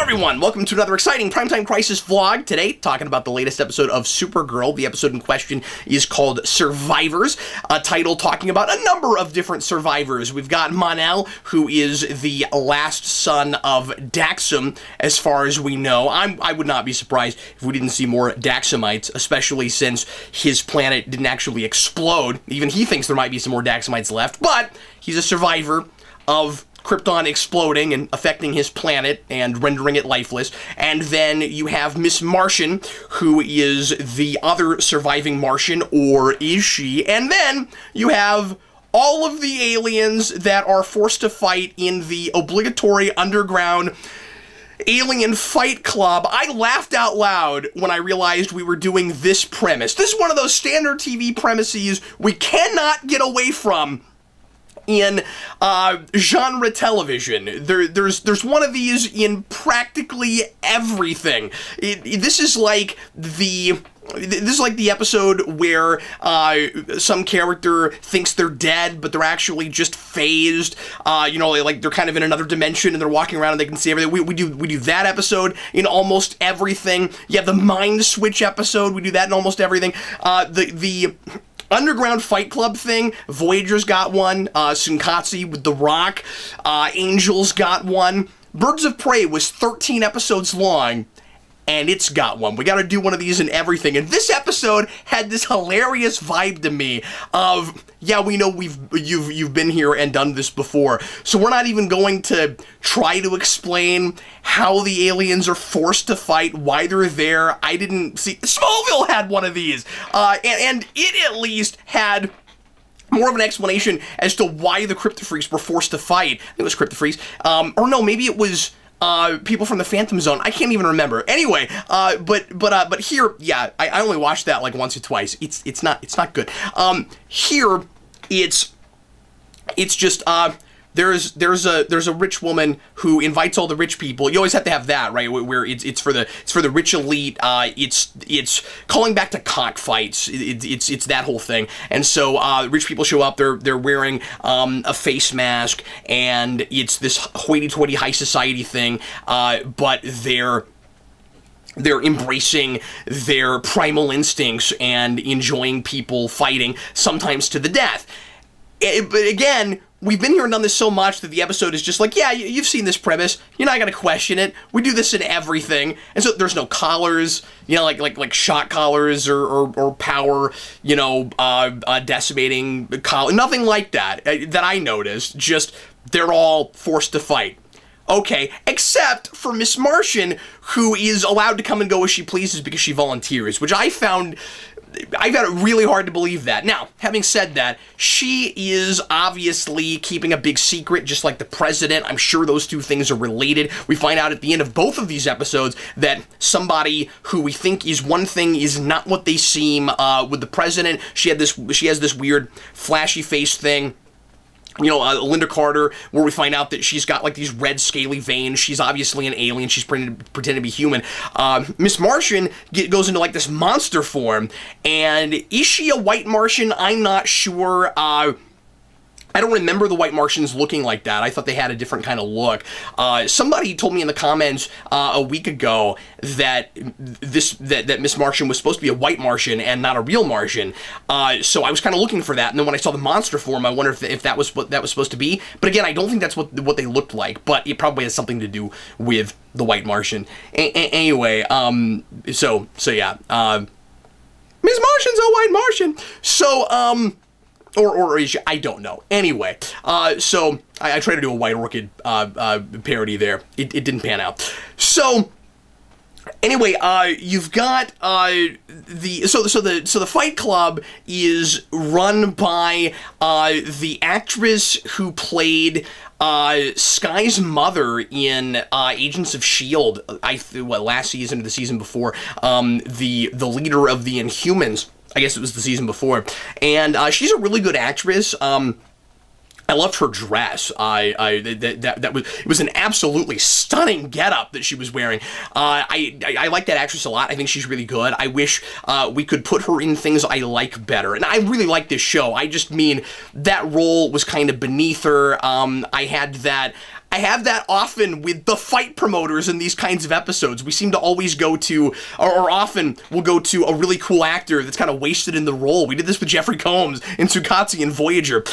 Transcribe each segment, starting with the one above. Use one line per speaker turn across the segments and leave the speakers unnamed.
everyone, welcome to another exciting Primetime Crisis vlog. Today, talking about the latest episode of Supergirl. The episode in question is called Survivors, a title talking about a number of different survivors. We've got Mon-El, who is the last son of Daxam, as far as we know. I would not be surprised if we didn't see more Daxamites, especially since his planet didn't actually explode. Even he thinks there might be some more Daxamites left, but he's a survivor of Krypton exploding and affecting his planet and rendering it lifeless. And then you have Miss Martian, who is the other surviving Martian, or is she? And then you have all of the aliens that are forced to fight in the obligatory underground alien fight club. I laughed out loud when I realized we were doing this premise. This is one of those standard TV premises we cannot get away from in genre television. There's one of these in practically everything. This is like the episode where some character thinks they're dead, but they're actually just phased. Like they're kind of in another dimension and they're walking around and they can see everything. We do that episode in almost everything. You have the mind switch episode. We do that in almost everything. The Underground Fight Club thing, Voyager's got one, Sunkatsu with The Rock, Angels got one, Birds of Prey was 13 episodes long, and it's got one. We gotta do one of these in everything, and this episode had this hilarious vibe to me of, yeah, we know you've been here and done this before, so we're not even going to try to explain how the aliens are forced to fight, why they're there. I didn't see... Smallville had one of these, and it at least had more of an explanation as to why the Crypto-Freaks were forced to fight. I think it was Crypto-Freaks, or no, maybe it was people from the Phantom Zone. I can't even remember. Anyway, but here, yeah, I only watched that like once or twice. It's not good. Here, it's just there's a rich woman who invites all the rich people. You always have to have that, right? Where it's for the rich elite. It's calling back to cockfights. It's that whole thing. And so rich people show up. They're wearing a face mask, and it's this hoity-toity high society thing. But they're embracing their primal instincts and enjoying people fighting, sometimes to the death. But again, we've been here and done this so much that the episode is just like, yeah, you've seen this premise. You're not going to question it. We do this in everything. And so there's no collars, like shot collars or power, decimating collar. Nothing like that I noticed. Just they're all forced to fight. Okay, except for Miss Martian, who is allowed to come and go as she pleases because she volunteers, which I found it really hard to believe that. Now, having said that, she is obviously keeping a big secret, just like the president. I'm sure those two things are related. We find out at the end of both of these episodes that somebody who we think is one thing is not what they seem. With the president, she has this weird flashy face thing. Linda Carter, where we find out that she's got like these red scaly veins. She's obviously an alien. She's pretending to be human. Miss Martian goes into like this monster form, and is she a white Martian? I'm not sure. I don't remember the white Martians looking like that. I thought they had a different kind of look. Somebody told me in the comments a week ago that that Miss Martian was supposed to be a white Martian and not a real Martian. So I was kind of looking for that, and then when I saw the monster form, I wonder if that was what that was supposed to be. But again, I don't think that's what they looked like. But it probably has something to do with the white Martian. Anyway, so yeah, Miss Martian's a white Martian. So Or is she? I don't know. Anyway, so I tried to do a White Orchid parody there. It didn't pan out. So anyway, you've got the Fight Club is run by the actress who played Sky's mother in Agents of S.H.I.E.L.D. Last season or the season before, the leader of the Inhumans. I guess it was the season before. And she's a really good actress. I loved her dress. It was an absolutely stunning getup that she was wearing. I like that actress a lot. I think she's really good. I wish we could put her in things I like better. And I really like this show. I just mean that role was kind of beneath her. I have that often with the fight promoters in these kinds of episodes. We seem to always go to, or often we'll go to a really cool actor that's kind of wasted in the role. We did this with Jeffrey Combs in Tsukatsu and Voyager.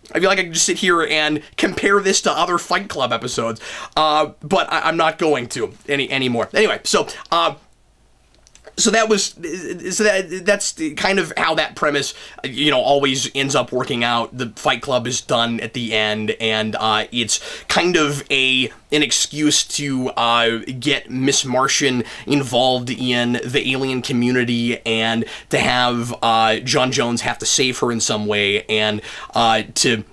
I feel like I can just sit here and compare this to other Fight Club episodes, but I'm not going to anymore. Anyway, so that's kind of how that premise, always ends up working out. The Fight Club is done at the end, and it's kind of an excuse to get Miss Martian involved in the alien community, and to have John Jones have to save her in some way, and to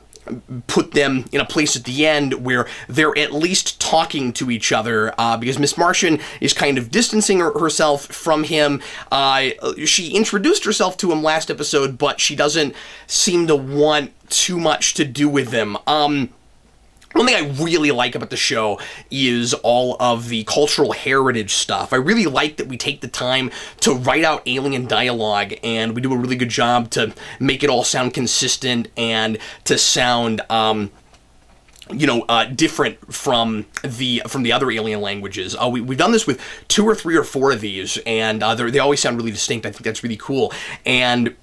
put them in a place at the end where they're at least talking to each other, because Miss Martian is kind of distancing herself from him. She introduced herself to him last episode, but she doesn't seem to want too much to do with him. One thing I really like about the show is all of the cultural heritage stuff. I really like that we take the time to write out alien dialogue, and we do a really good job to make it all sound consistent and to sound, different from the other alien languages. We've done this with 2 or 3 or 4 of these, and they always sound really distinct. I think that's really cool. And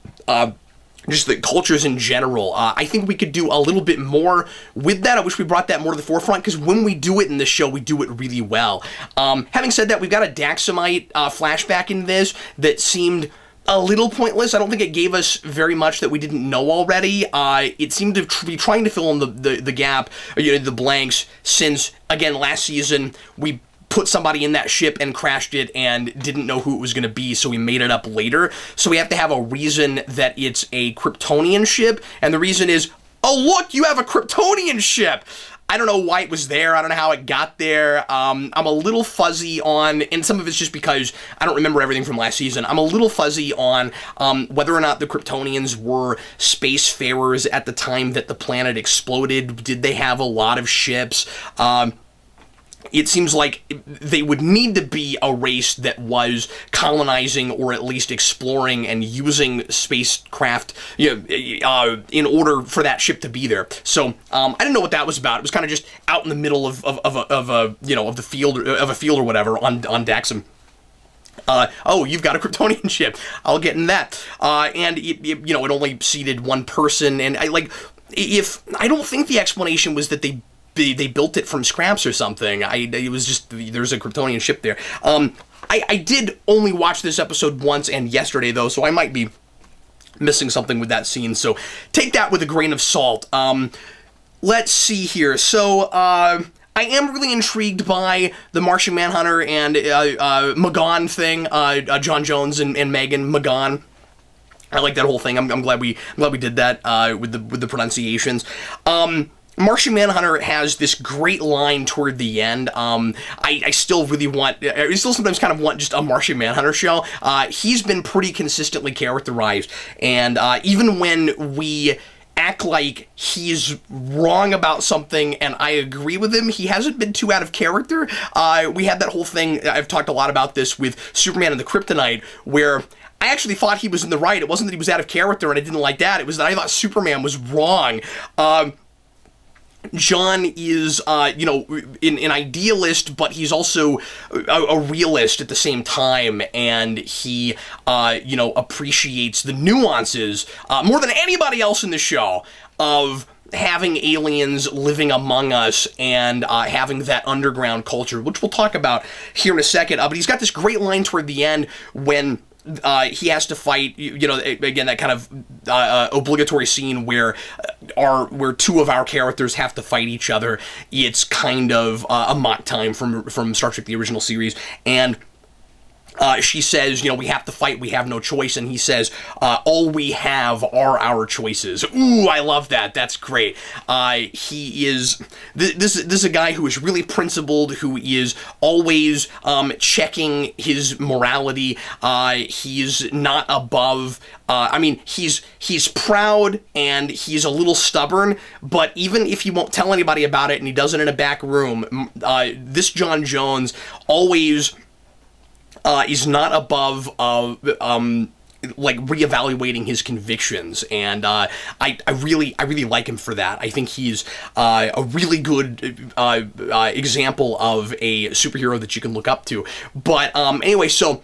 just the cultures in general. I think we could do a little bit more with that. I wish we brought that more to the forefront, because when we do it in this show, we do it really well. Having said that, we've got a Daxamite flashback in this that seemed a little pointless. I don't think it gave us very much that we didn't know already. It seemed to be trying to fill in the gap, the blanks, since, again, last season, we put somebody in that ship and crashed it and didn't know who it was going to be, so we made it up later. So we have to have a reason that it's a Kryptonian ship, and the reason is, oh look, you have a Kryptonian ship! I don't know why it was there, I don't know how it got there. I'm a little fuzzy on, and some of it's just because I don't remember everything from last season, I'm a little fuzzy on whether or not the Kryptonians were spacefarers at the time that the planet exploded. Did they have a lot of ships? It seems like they would need to be a race that was colonizing, or at least exploring and using spacecraft, in order for that ship to be there. So I didn't know what that was about. It was kind of just out in the middle of the field or whatever on Daxam. Oh, you've got a Kryptonian ship. I'll get in that. And it only seated one person, and I don't think the explanation was that they built it from scraps or something. It was just, there's a Kryptonian ship there. I did only watch this episode once and yesterday, though, so I might be missing something with that scene, so take that with a grain of salt. Let's see here. So, I am really intrigued by the Martian Manhunter and Magan thing, John Jones and Megan Magan. I like that whole thing. I'm glad we did that with the pronunciations. Martian Manhunter has this great line toward the end. I still sometimes kind of want just a Martian Manhunter show. He's been pretty consistently characterized, and even when we act like he's wrong about something and I agree with him, he hasn't been too out of character. We had that whole thing, I've talked a lot about this with Superman and the Kryptonite, where I actually thought he was in the right. It wasn't that he was out of character and I didn't like that. It was that I thought Superman was wrong. John is, an idealist, but he's also a realist at the same time, and he, appreciates the nuances, more than anybody else in the show, of having aliens living among us and having that underground culture, which we'll talk about here in a second. But he's got this great line toward the end when he has to fight, again, that kind of obligatory scene where 2 of our characters have to fight each other. It's kind of a mock time from Star Trek the original series, and she says, we have to fight, we have no choice, and he says, all we have are our choices. Ooh, I love that. That's great. He is, this is a guy who is really principled, who is always checking his morality. He's not above, he's proud and he's a little stubborn, but even if he won't tell anybody about it and he does it in a back room, this John Jones always is not above reevaluating his convictions, and I really like him for that. I think he's a really good example of a superhero that you can look up to. But anyway, so.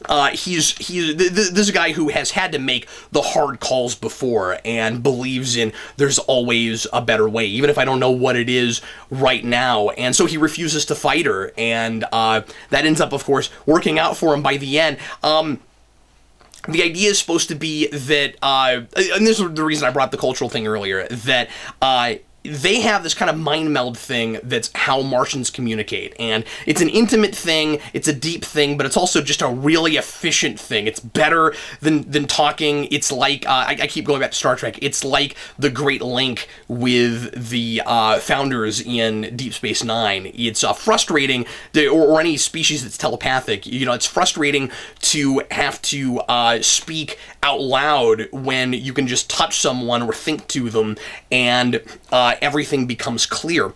This is a guy who has had to make the hard calls before and believes in there's always a better way, even if I don't know what it is right now. And so he refuses to fight her, and that ends up, of course, working out for him by the end. The idea is supposed to be that, and this is the reason I brought up the cultural thing earlier, that they have this kind of mind meld thing that's how Martians communicate, and it's an intimate thing, it's a deep thing, but it's also just a really efficient thing. It's better than talking. It's like, I keep going back to Star Trek, it's like the Great Link with the founders in Deep Space Nine. It's frustrating, or any species that's telepathic, it's frustrating to have to speak out loud when you can just touch someone or think to them, and everything becomes clear.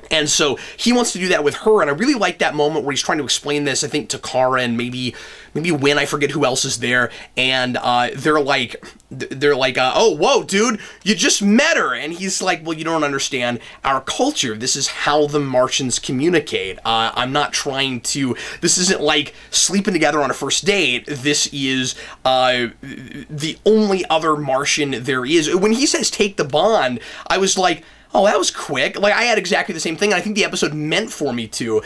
And so he wants to do that with her, and I really like that moment where he's trying to explain this, I think, to Carr and maybe Wynn, I forget who else is there, and they're like, oh, whoa, dude, you just met her, and he's like, well, you don't understand our culture. This is how the Martians communicate. I'm not trying to, this isn't like sleeping together on a first date. This is the only other Martian there is. When he says take the bond, I was like, oh, that was quick. Like, I had exactly the same thing, and I think the episode meant for me to,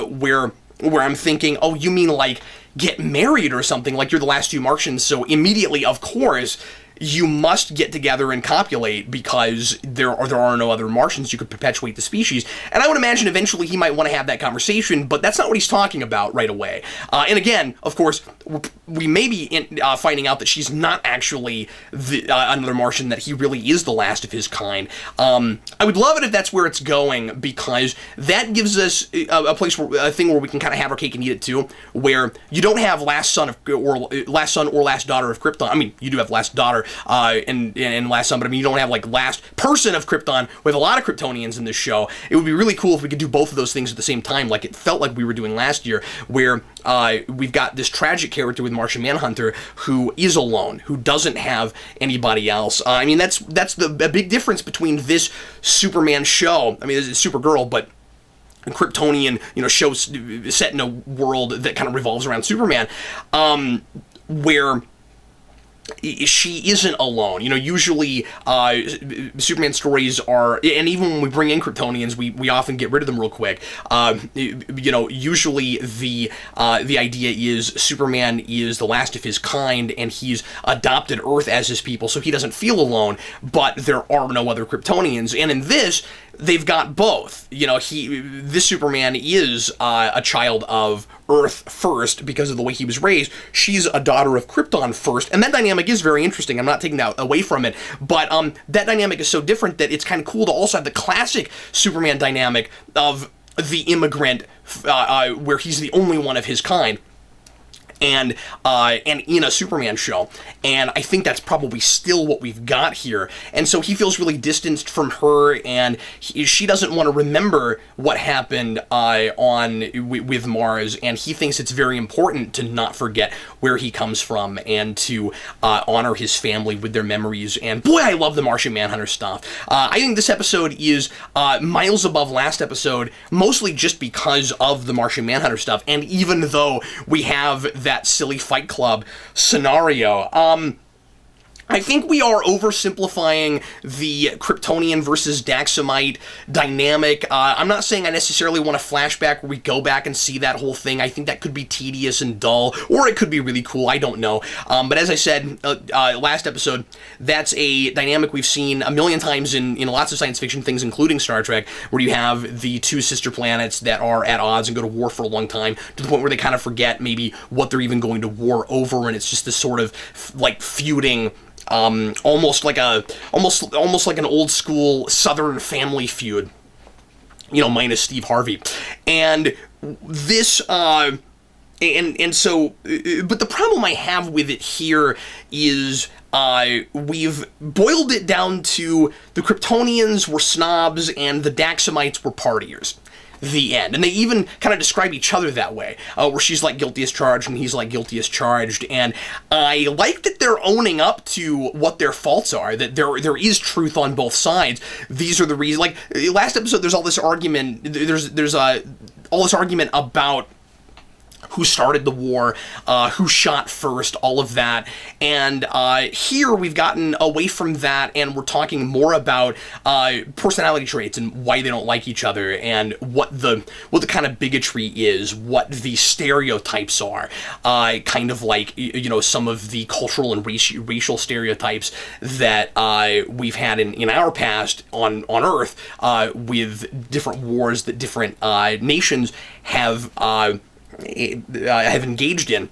where I'm thinking, oh, you mean, like, get married or something, like you're the last two Martians, so immediately, of course, you must get together and copulate because there are no other Martians. You could perpetuate the species. And I would imagine eventually he might want to have that conversation, but that's not what he's talking about right away. And again, of course, we may be finding out that she's not actually another Martian, that he really is the last of his kind. I would love it if that's where it's going, because that gives us a thing where we can kind of have our cake and eat it too, where you don't have last son or last daughter of Krypton. I mean, you do have last daughter and last son, but I mean, you don't have like last person of Krypton. We have a lot of Kryptonians in this show. It would be really cool if we could do both of those things at the same time, like it felt like we were doing last year, where we've got this tragic character with Martian Manhunter who is alone, who doesn't have anybody else. I mean, that's a big difference between this Superman show. I mean, this is Supergirl, but Kryptonian, show set in a world that kind of revolves around Superman, where she isn't alone. Usually Superman stories are, and even when we bring in Kryptonians, we often get rid of them real quick. Usually the idea is Superman is the last of his kind, and he's adopted Earth as his people, so he doesn't feel alone, but there are no other Kryptonians. And in this, they've got both. This Superman is a child of Earth first because of the way he was raised. She's a daughter of Krypton first, and that dynamic is very interesting. I'm not taking that away from it, but that dynamic is so different that it's kind of cool to also have the classic Superman dynamic of the immigrant, where he's the only one of his kind. And in a Superman show, and I think that's probably still what we've got here. And so he feels really distanced from her, and she doesn't want to remember what happened with Mars, and he thinks it's very important to not forget where he comes from and to honor his family with their memories. And boy, I love the Martian Manhunter stuff. I think this episode is miles above last episode, mostly just because of the Martian Manhunter stuff, and even though we have that silly Fight Club scenario. I I think we are oversimplifying the Kryptonian versus Daxamite dynamic. I'm not saying I necessarily want a flashback where we go back and see that whole thing. I think that could be tedious and dull, or it could be really cool. I don't know. But as I said last episode, that's a dynamic we've seen a million times in lots of science fiction things, including Star Trek, where you have the two sister planets that are at odds and go to war for a long time, to the point where they kind of forget maybe what they're even going to war over, and it's just this sort of like feuding. Almost like an old school Southern family feud, minus Steve Harvey, and this, but the problem I have with it here is we've boiled it down to the Kryptonians were snobs and the Daxamites were partiers. The end. And they even kind of describe each other that way, where she's like guilty as charged and he's like guilty as charged. And I like that they're owning up to what their faults are, that there is truth on both sides. These are the reasons. Like last episode, there's all this argument. There's all this argument about who started the war, who shot first, all of that. And here we've gotten away from that, and we're talking more about personality traits and why they don't like each other, and what the kind of bigotry is, what the stereotypes are, kind of like some of the cultural and racial stereotypes that we've had in our past on Earth, with different wars that different nations have engaged in.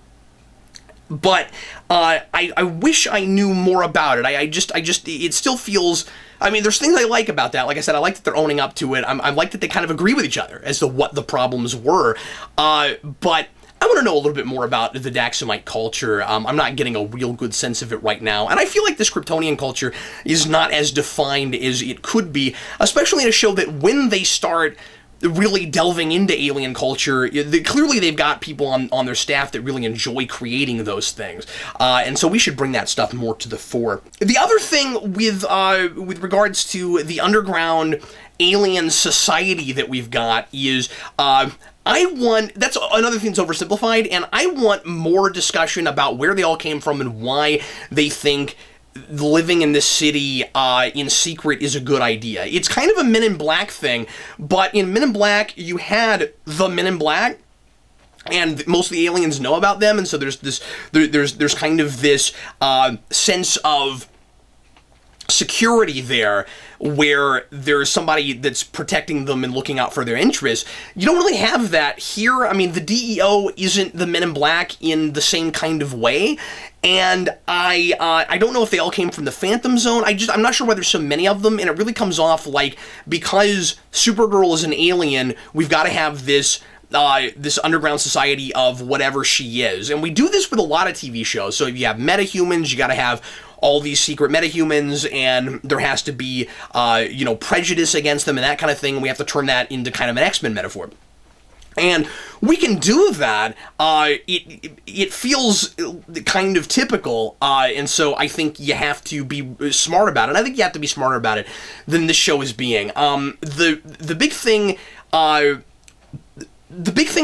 But I wish I knew more about it. I just it still feels. I mean, there's things I like about that. Like I said, I like that they're owning up to it. I like that they kind of agree with each other as to what the problems were. But I want to know a little bit more about the Daxamite culture. I'm not getting a real good sense of it right now. And I feel like this Kryptonian culture is not as defined as it could be, especially in a show that when they start really delving into alien culture, clearly they've got people on their staff that really enjoy creating those things, and so we should bring that stuff more to the fore. The other thing with regards to the underground alien society that we've got is that's another thing that's oversimplified, and I want more discussion about where they all came from and why they think living in this city in secret is a good idea. It's kind of a Men in Black thing, but in Men in Black, you had the Men in Black, and most of the aliens know about them, and so there's kind of this sense of security there, where there's somebody that's protecting them and looking out for their interests. You don't really have that here. I mean, the DEO isn't the Men in Black in the same kind of way, and I don't know if they all came from the Phantom Zone. I'm not sure why there's so many of them, and it really comes off like, because Supergirl is an alien, we've got to have this underground society of whatever she is. And we do this with a lot of TV shows. So if you have metahumans, you got to have all these secret metahumans, and there has to be, prejudice against them and that kind of thing. We have to turn that into kind of an X-Men metaphor. And we can do that. It feels kind of typical, and so I think you have to be smart about it. And I think you have to be smarter about it than this show is being. The big thing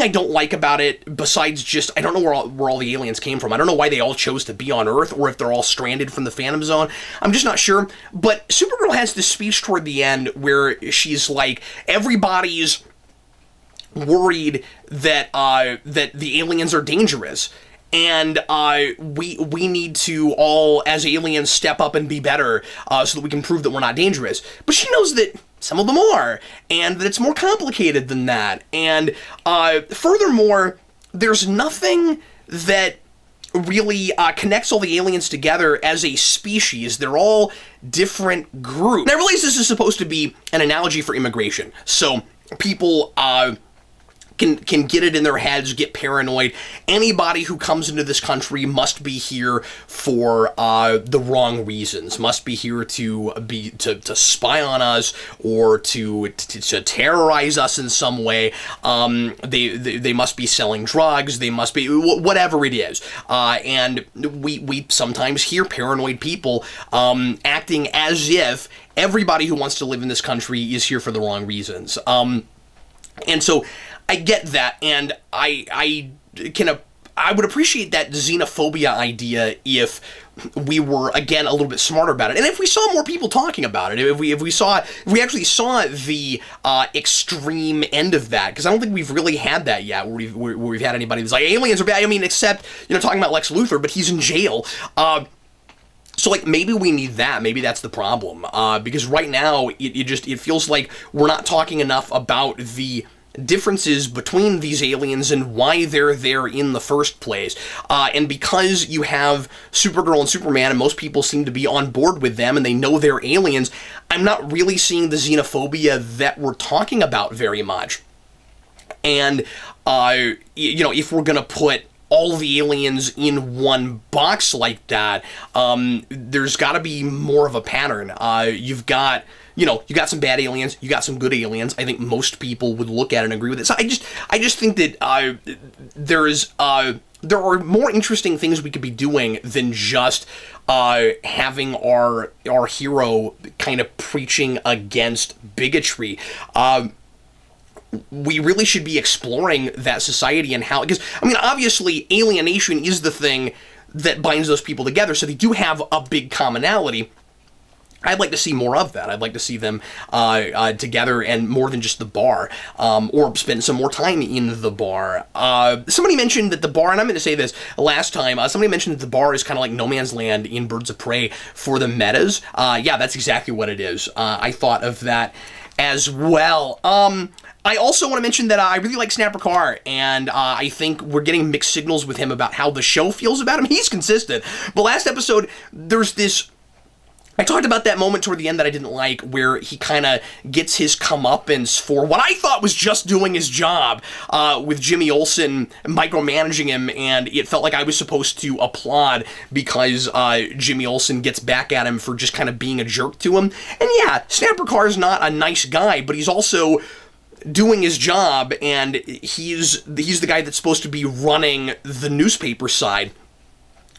I don't like about it, besides just, I don't know where all the aliens came from. I don't know why they all chose to be on Earth, or if they're all stranded from the Phantom Zone. I'm just not sure. But Supergirl has this speech toward the end where she's like, everybody's worried that the aliens are dangerous, and we need to all, as aliens, step up and be better, so that we can prove that we're not dangerous. But she knows that some of them are, and that it's more complicated than that. And furthermore, there's nothing that really connects all the aliens together as a species. They're all different groups. Now, I realize this is supposed to be an analogy for immigration, so people can get it in their heads, get paranoid. Anybody who comes into this country must be here for the wrong reasons. Must be here to spy on us, or to terrorize us in some way. They must be selling drugs. They must be whatever it is. And we sometimes hear paranoid people acting as if everybody who wants to live in this country is here for the wrong reasons. And so I get that, and I can I would appreciate that xenophobia idea if we were, again, a little bit smarter about it, and if we saw more people talking about it, if we actually saw the extreme end of that, because I don't think we've really had that yet, where we've had anybody that's like, aliens are bad. I mean, except, talking about Lex Luthor, but he's in jail. So, like, maybe we need that. Maybe that's the problem. Because right now, it feels like we're not talking enough about the differences between these aliens and why they're there in the first place. And because you have Supergirl and Superman, and most people seem to be on board with them, and they know they're aliens, I'm not really seeing the xenophobia that we're talking about very much. And, if we're gonna put all the aliens in one box like that, there's gotta be more of a pattern. You've got some bad aliens, you got some good aliens. I think most people would look at it and agree with it. So I just think that there are more interesting things we could be doing than just having our hero kind of preaching against bigotry. We really should be exploring that society and how, because, I mean, obviously, alienation is the thing that binds those people together, so they do have a big commonality. I'd like to see more of that. I'd like to see them together and more than just the bar, or spend some more time in the bar. Somebody mentioned that the bar, and I'm going to say this last time, somebody mentioned that the bar is kind of like No Man's Land in Birds of Prey for the metas. Yeah, that's exactly what it is. I thought of that as well. I also want to mention that I really like Snapper Carr, and I think we're getting mixed signals with him about how the show feels about him. He's consistent, but last episode, there's this... I talked about that moment toward the end that I didn't like, where he kind of gets his comeuppance for what I thought was just doing his job, with Jimmy Olsen micromanaging him, and it felt like I was supposed to applaud because Jimmy Olsen gets back at him for just kind of being a jerk to him. And yeah, Snapper Carr's not a nice guy, but he's also doing his job, and he's the guy that's supposed to be running the newspaper side.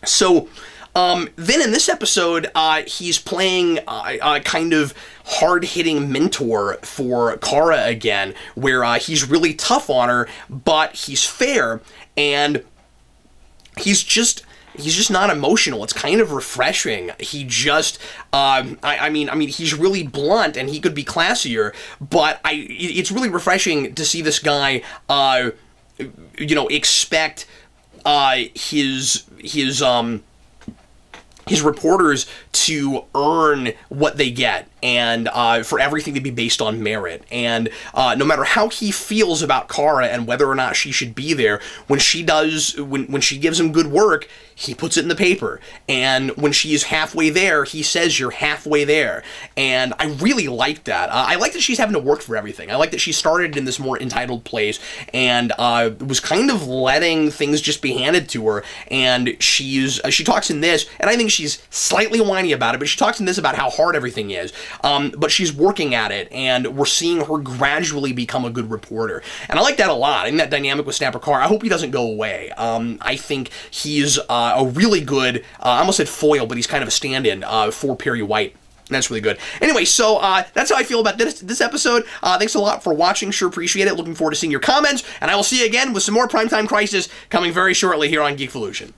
So then in this episode, he's playing a kind of hard-hitting mentor for Kara again, where he's really tough on her, but he's fair, and he's just not emotional. It's kind of refreshing. He just, I mean, he's really blunt, and he could be classier, but it's really refreshing to see this guy, expect his reporters to earn what they get, and for everything to be based on merit. And no matter how he feels about Kara and whether or not she should be there, when she gives him good work, he puts it in the paper. And when she is halfway there, he says, "You're halfway there." And I really like that. I like that she's having to work for everything. I like that she started in this more entitled place and was kind of letting things just be handed to her. And she talks in this, and I think she's slightly whiny about it, but she talks in this about how hard everything is. But she's working at it, and we're seeing her gradually become a good reporter. And I like that a lot. I think that dynamic with Snapper Carr, I hope he doesn't go away. I think he's a really good, I almost said foil, but he's kind of a stand-in for Perry White. And that's really good. Anyway, so that's how I feel about this episode. Thanks a lot for watching. Sure appreciate it. Looking forward to seeing your comments. And I will see you again with some more Primetime Crisis coming very shortly here on Geekvolution.